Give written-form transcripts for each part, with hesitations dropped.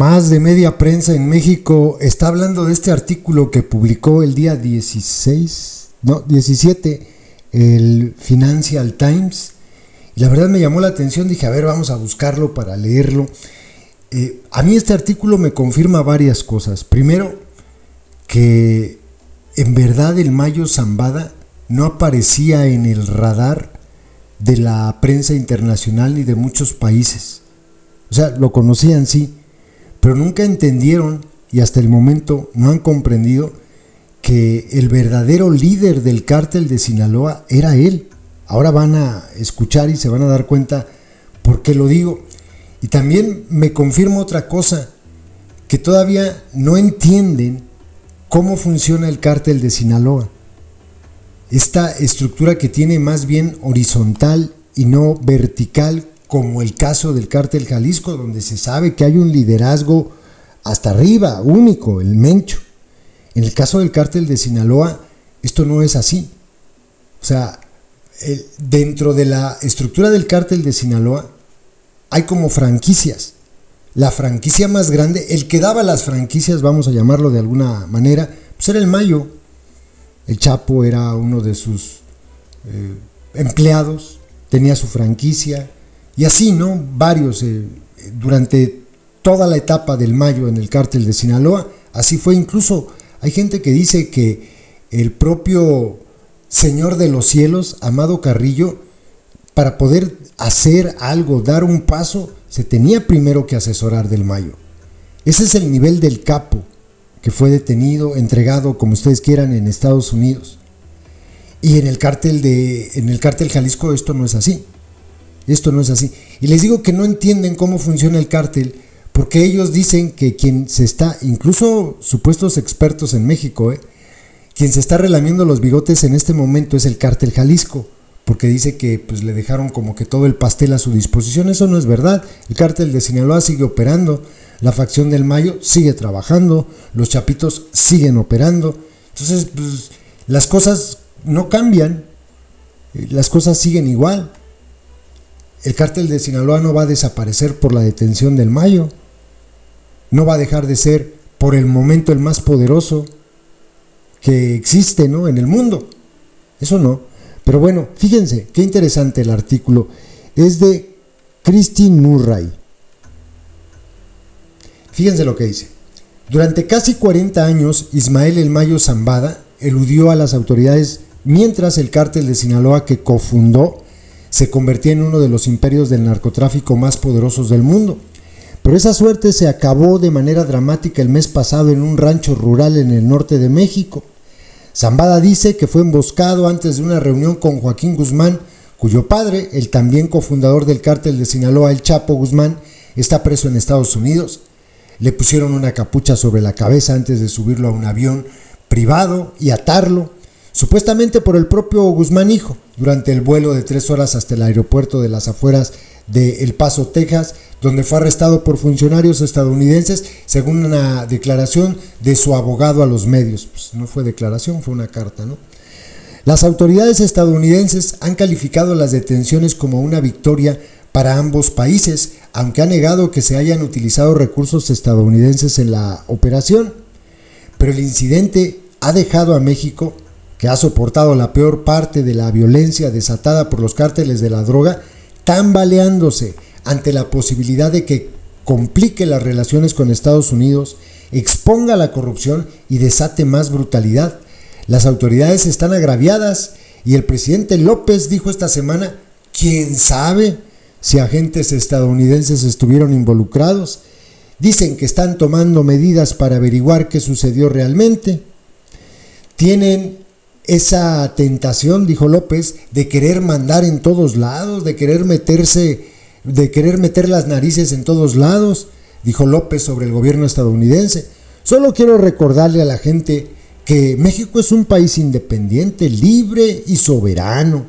Más de media prensa en México está hablando de este artículo que publicó el día 17, el Financial Times. Y la verdad me llamó la atención, dije, a ver, vamos a buscarlo para leerlo. A mí este artículo me confirma varias cosas. Primero, que en verdad el Mayo Zambada no aparecía en el radar de la prensa internacional ni de muchos países. O sea, lo conocían sí, pero nunca entendieron y hasta el momento no han comprendido que el verdadero líder del cártel de Sinaloa era él. Ahora van a escuchar y se van a dar cuenta por qué lo digo. Y también me confirma otra cosa, que todavía no entienden cómo funciona el cártel de Sinaloa. Esta estructura que tiene más bien horizontal y no vertical, como el caso del cártel Jalisco, donde se sabe que hay un liderazgo hasta arriba, único, el Mencho. En el caso del cártel de Sinaloa, esto no es así. O sea, dentro de la estructura del cártel de Sinaloa hay como franquicias. La franquicia más grande, el que daba las franquicias, vamos a llamarlo de alguna manera, pues era el Mayo. El Chapo era uno de sus empleados, tenía su franquicia, y así, ¿no? Varios, durante toda la etapa del Mayo en el cártel de Sinaloa, así fue. Incluso hay gente que dice que el propio Señor de los Cielos, Amado Carrillo, para poder hacer algo, dar un paso, se tenía primero que asesorar del Mayo. Ese es el nivel del capo, que fue detenido, entregado, como ustedes quieran, en Estados Unidos. Y en el cártel Jalisco esto no es así. Esto no es así. Y les digo que no entienden cómo funciona el cártel, porque ellos dicen que quien se está, incluso supuestos expertos en México, quien se está relamiendo los bigotes en este momento es el cártel Jalisco, porque dice que pues le dejaron como que todo el pastel a su disposición. Eso no es verdad. El cártel de Sinaloa sigue operando, la facción del Mayo sigue trabajando, los chapitos siguen operando. Entonces, pues, las cosas no cambian, las cosas siguen igual. El cártel de Sinaloa no va a desaparecer por la detención del Mayo, no va a dejar de ser por el momento el más poderoso que existe, ¿no?, en el mundo. Eso no. Pero bueno, fíjense, qué interesante el artículo. Es de Christine Murray. Fíjense lo que dice. Durante casi 40 años, Ismael El Mayo Zambada eludió a las autoridades mientras el cártel de Sinaloa que cofundó se convertía en uno de los imperios del narcotráfico más poderosos del mundo. Pero esa suerte se acabó de manera dramática el mes pasado en un rancho rural en el norte de México. Zambada dice que fue emboscado antes de una reunión con Joaquín Guzmán, cuyo padre, el también cofundador del cártel de Sinaloa, el Chapo Guzmán, está preso en Estados Unidos. Le pusieron una capucha sobre la cabeza antes de subirlo a un avión privado y atarlo, supuestamente por el propio Guzmán hijo, durante el vuelo de 3 horas hasta el aeropuerto de las afueras de El Paso, Texas, donde fue arrestado por funcionarios estadounidenses, según una declaración de su abogado a los medios. Pues no fue declaración, fue una carta, ¿no? Las autoridades estadounidenses han calificado las detenciones como una victoria para ambos países, aunque ha negado que se hayan utilizado recursos estadounidenses en la operación. Pero el incidente ha dejado a México, que ha soportado la peor parte de la violencia desatada por los cárteles de la droga, tambaleándose ante la posibilidad de que complique las relaciones con Estados Unidos, exponga la corrupción y desate más brutalidad. Las autoridades están agraviadas y el presidente López dijo esta semana, ¿quién sabe si agentes estadounidenses estuvieron involucrados? Dicen que están tomando medidas para averiguar qué sucedió realmente. Tienen esa tentación, dijo López, de querer mandar en todos lados, de querer meter las narices en todos lados, dijo López sobre el gobierno estadounidense. Solo quiero recordarle a la gente que México es un país independiente, libre y soberano.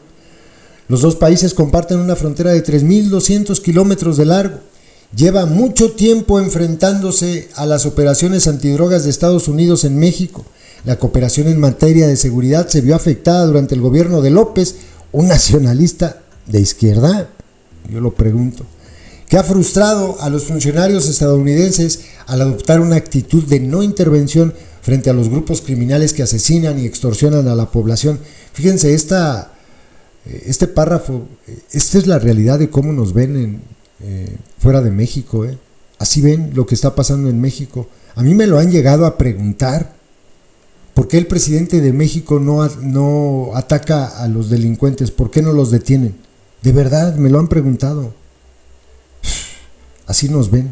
Los dos países comparten una frontera de 3.200 kilómetros de largo. Lleva mucho tiempo enfrentándose a las operaciones antidrogas de Estados Unidos en México. La cooperación en materia de seguridad se vio afectada durante el gobierno de López, un nacionalista de izquierda. Yo lo pregunto. que ha frustrado a los funcionarios estadounidenses al adoptar una actitud de no intervención frente a los grupos criminales que asesinan y extorsionan a la población. Fíjense, este párrafo, esta es la realidad de cómo nos ven fuera de México. Así ven lo que está pasando en México. A mí me lo han llegado a preguntar. ¿Por qué el presidente de México no ataca a los delincuentes? ¿Por qué no los detienen? De verdad, me lo han preguntado. Así nos ven.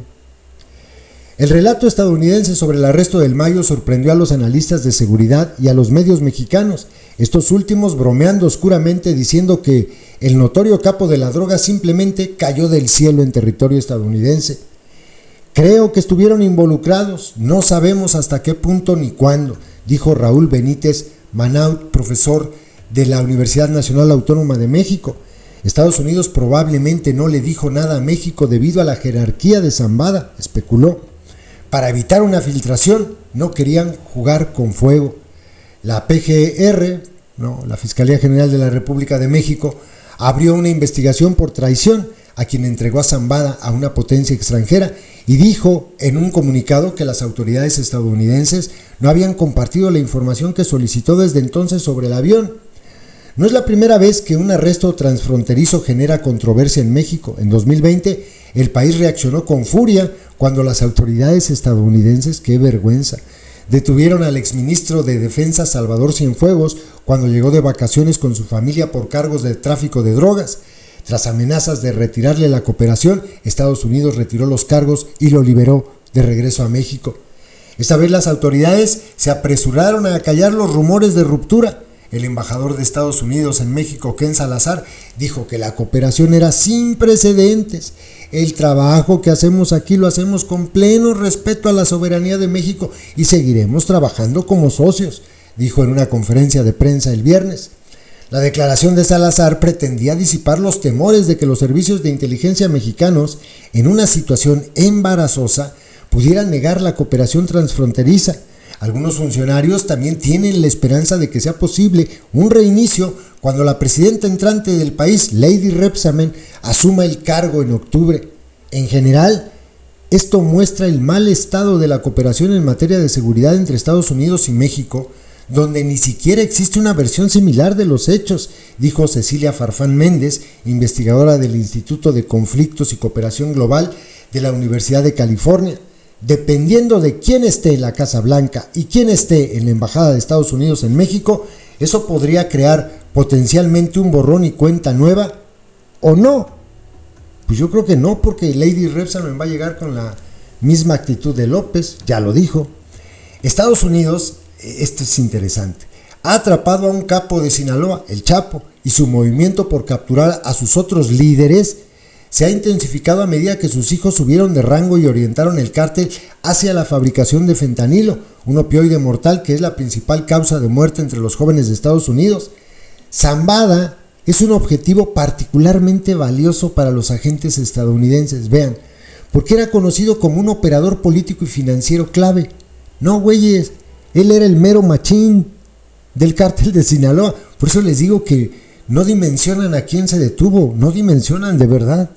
El relato estadounidense sobre el arresto del Mayo sorprendió a los analistas de seguridad y a los medios mexicanos, estos últimos bromeando oscuramente diciendo que el notorio capo de la droga simplemente cayó del cielo en territorio estadounidense. Creo que estuvieron involucrados, no sabemos hasta qué punto ni cuándo, dijo Raúl Benítez Manaut, profesor de la Universidad Nacional Autónoma de México. Estados Unidos probablemente no le dijo nada a México debido a la jerarquía de Zambada, especuló. Para evitar una filtración, no querían jugar con fuego. La PGR, la Fiscalía General de la República de México, abrió una investigación por traición a quien entregó a Zambada a una potencia extranjera y dijo en un comunicado que las autoridades estadounidenses no habían compartido la información que solicitó desde entonces sobre el avión. No es la primera vez que un arresto transfronterizo genera controversia en México. En 2020, el país reaccionó con furia cuando las autoridades estadounidenses, qué vergüenza, detuvieron al exministro de Defensa Salvador Cienfuegos cuando llegó de vacaciones con su familia por cargos de tráfico de drogas. Tras amenazas de retirarle la cooperación, Estados Unidos retiró los cargos y lo liberó de regreso a México. Esta vez las autoridades se apresuraron a acallar los rumores de ruptura. El embajador de Estados Unidos en México, Ken Salazar, dijo que la cooperación era sin precedentes. El trabajo que hacemos aquí lo hacemos con pleno respeto a la soberanía de México y seguiremos trabajando como socios, dijo en una conferencia de prensa el viernes. La declaración de Salazar pretendía disipar los temores de que los servicios de inteligencia mexicanos, en una situación embarazosa, pudieran negar la cooperación transfronteriza. Algunos funcionarios también tienen la esperanza de que sea posible un reinicio cuando la presidenta entrante del país, Lady Rebsamen, asuma el cargo en octubre. En general, esto muestra el mal estado de la cooperación en materia de seguridad entre Estados Unidos y México, donde ni siquiera existe una versión similar de los hechos, dijo Cecilia Farfán Méndez, investigadora del Instituto de Conflictos y Cooperación Global de la Universidad de California. Dependiendo de quién esté en la Casa Blanca y quién esté en la Embajada de Estados Unidos en México, eso podría crear potencialmente un borrón y cuenta nueva, ¿o no? Pues yo creo que no, porque Lady Rebsamen va a llegar con la misma actitud de López, ya lo dijo. Estados Unidos, esto es interesante, ha atrapado a un capo de Sinaloa, el Chapo, y su movimiento por capturar a sus otros líderes se ha intensificado a medida que sus hijos subieron de rango y orientaron el cártel hacia la fabricación de fentanilo, un opioide mortal que es la principal causa de muerte entre los jóvenes de Estados Unidos. Zambada es un objetivo particularmente valioso para los agentes estadounidenses, vean, porque era conocido como un operador político y financiero clave. No, güeyes, él era el mero machín del cártel de Sinaloa. Por eso les digo que no dimensionan a quién se detuvo, no dimensionan de verdad.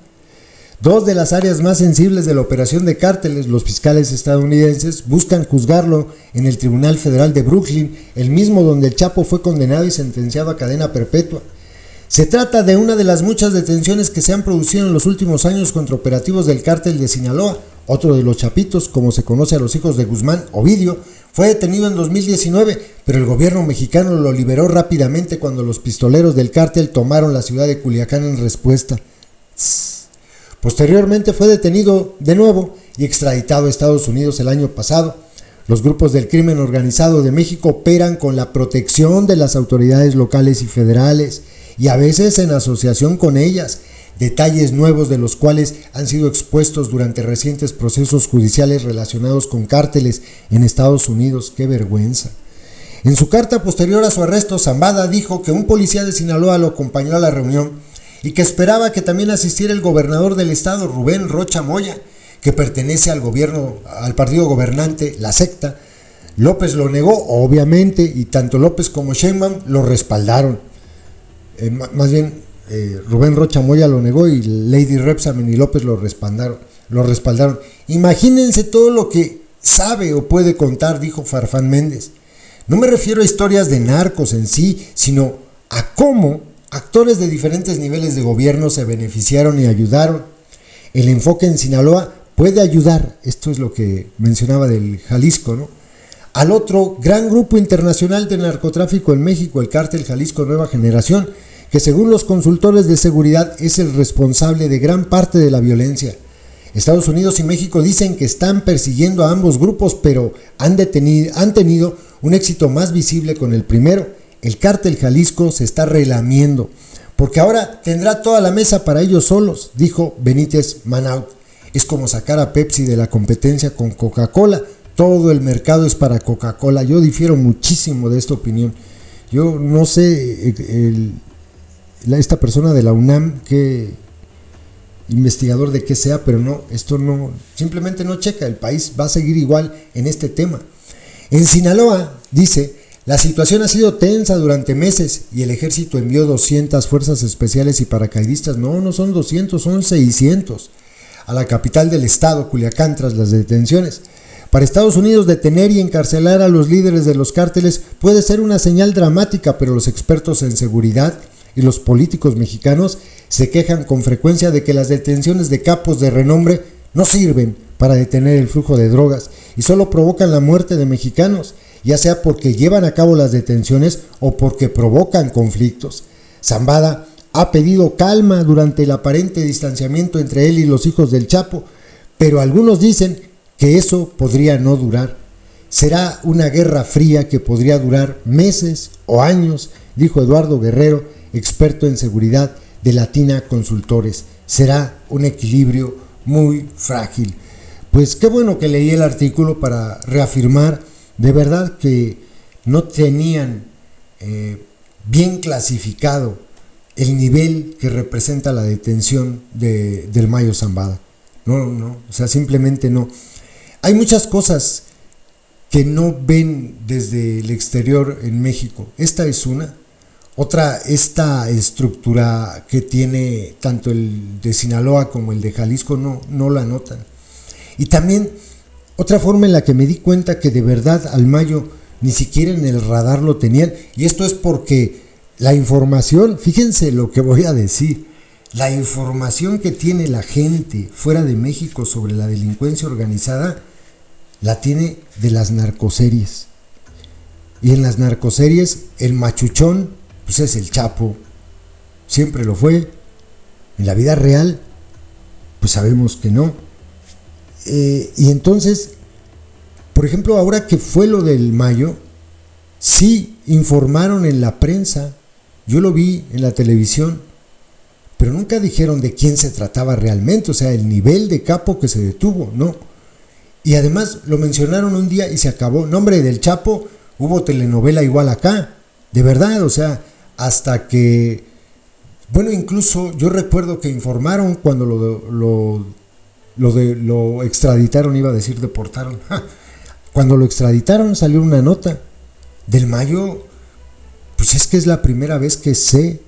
Dos de las áreas más sensibles de la operación de cárteles, los fiscales estadounidenses buscan juzgarlo en el Tribunal Federal de Brooklyn, el mismo donde el Chapo fue condenado y sentenciado a cadena perpetua. Se trata de una de las muchas detenciones que se han producido en los últimos años contra operativos del cártel de Sinaloa. Otro de los chapitos, como se conoce a los hijos de Guzmán, Ovidio, fue detenido en 2019, pero el gobierno mexicano lo liberó rápidamente cuando los pistoleros del cártel tomaron la ciudad de Culiacán en respuesta. Posteriormente fue detenido de nuevo y extraditado a Estados Unidos el año pasado. Los grupos del crimen organizado de México operan con la protección de las autoridades locales y federales y a veces en asociación con ellas, detalles nuevos de los cuales han sido expuestos durante recientes procesos judiciales relacionados con cárteles en Estados Unidos. ¡Qué vergüenza! En su carta posterior a su arresto, Zambada dijo que un policía de Sinaloa lo acompañó a la reunión y que esperaba que también asistiera el gobernador del estado, Rubén Rocha Moya, que pertenece al partido gobernante, la secta. López lo negó, obviamente, y tanto López como Sheinbaum lo respaldaron. Más bien, Rubén Rocha Moya lo negó y Lady Rebsamen y López lo respaldaron. Imagínense todo lo que sabe o puede contar, dijo Farfán Méndez. No me refiero a historias de narcos en sí, sino a cómo actores de diferentes niveles de gobierno se beneficiaron y ayudaron. El enfoque en Sinaloa puede ayudar, esto es lo que mencionaba del Jalisco, ¿no?, al otro gran grupo internacional de narcotráfico en México, el Cártel Jalisco Nueva Generación, que según los consultores de seguridad es el responsable de gran parte de la violencia. Estados Unidos y México dicen que están persiguiendo a ambos grupos, pero han tenido un éxito más visible con el primero. El Cártel Jalisco se está relamiendo, porque ahora tendrá toda la mesa para ellos solos, dijo Benítez Manaut. Es como sacar a Pepsi de la competencia con Coca-Cola. Todo el mercado es para Coca-Cola. Yo difiero muchísimo de esta opinión. Yo no sé esta persona de la UNAM, qué investigador de qué sea, pero no, esto no, simplemente no checa. El país va a seguir igual en este tema. En Sinaloa, dice, la situación ha sido tensa durante meses y el ejército envió 200 fuerzas especiales y paracaidistas. No son 200, son 600 a la capital del estado, Culiacán, tras las detenciones. Para Estados Unidos, detener y encarcelar a los líderes de los cárteles puede ser una señal dramática, pero los expertos en seguridad y los políticos mexicanos se quejan con frecuencia de que las detenciones de capos de renombre no sirven para detener el flujo de drogas y solo provocan la muerte de mexicanos, ya sea porque llevan a cabo las detenciones o porque provocan conflictos. Zambada ha pedido calma durante el aparente distanciamiento entre él y los hijos del Chapo, pero algunos dicen que eso podría no durar. Será una guerra fría que podría durar meses o años, dijo Eduardo Guerrero, experto en seguridad de Latina Consultores. Será un equilibrio muy frágil. Pues qué bueno que leí el artículo para reafirmar de verdad que no tenían bien clasificado el nivel que representa la detención del Mayo Zambada. No, o sea, simplemente no. Hay muchas cosas que no ven desde el exterior en México. Esta es una. Otra, esta estructura que tiene tanto el de Sinaloa como el de Jalisco no la notan. Y también otra forma en la que me di cuenta que de verdad al Mayo ni siquiera en el radar lo tenían, y esto es porque la información, fíjense lo que voy a decir, la información que tiene la gente fuera de México sobre la delincuencia organizada la tiene de las narcoseries. Y en las narcoseries el machuchón pues es el Chapo, siempre lo fue. En la vida real pues sabemos que no. Y entonces, por ejemplo, ahora que fue lo del Mayo, sí informaron en la prensa, yo lo vi en la televisión, pero nunca dijeron de quién se trataba realmente, o sea, el nivel de capo que se detuvo, no. Y además lo mencionaron un día y se acabó. Nombre del Chapo, hubo telenovela igual acá, de verdad, o sea, hasta que, bueno, incluso yo recuerdo que informaron cuando lo extraditaron, iba a decir deportaron. Cuando lo extraditaron salió una nota del Mayo, pues es que es la primera vez que sé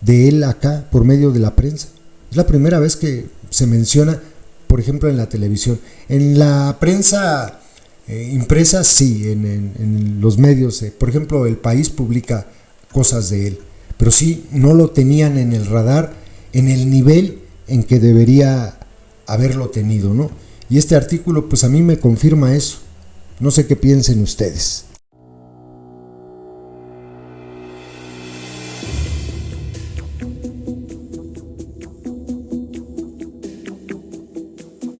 de él acá por medio de la prensa. Es la primera vez que se menciona, por ejemplo, en la televisión. En la prensa impresa, sí, en los medios. Por ejemplo, El País publica cosas de él. Pero sí, no lo tenían en el radar en el nivel en que debería haberlo tenido, ¿no? Y este artículo, pues a mí me confirma eso. No sé qué piensen ustedes.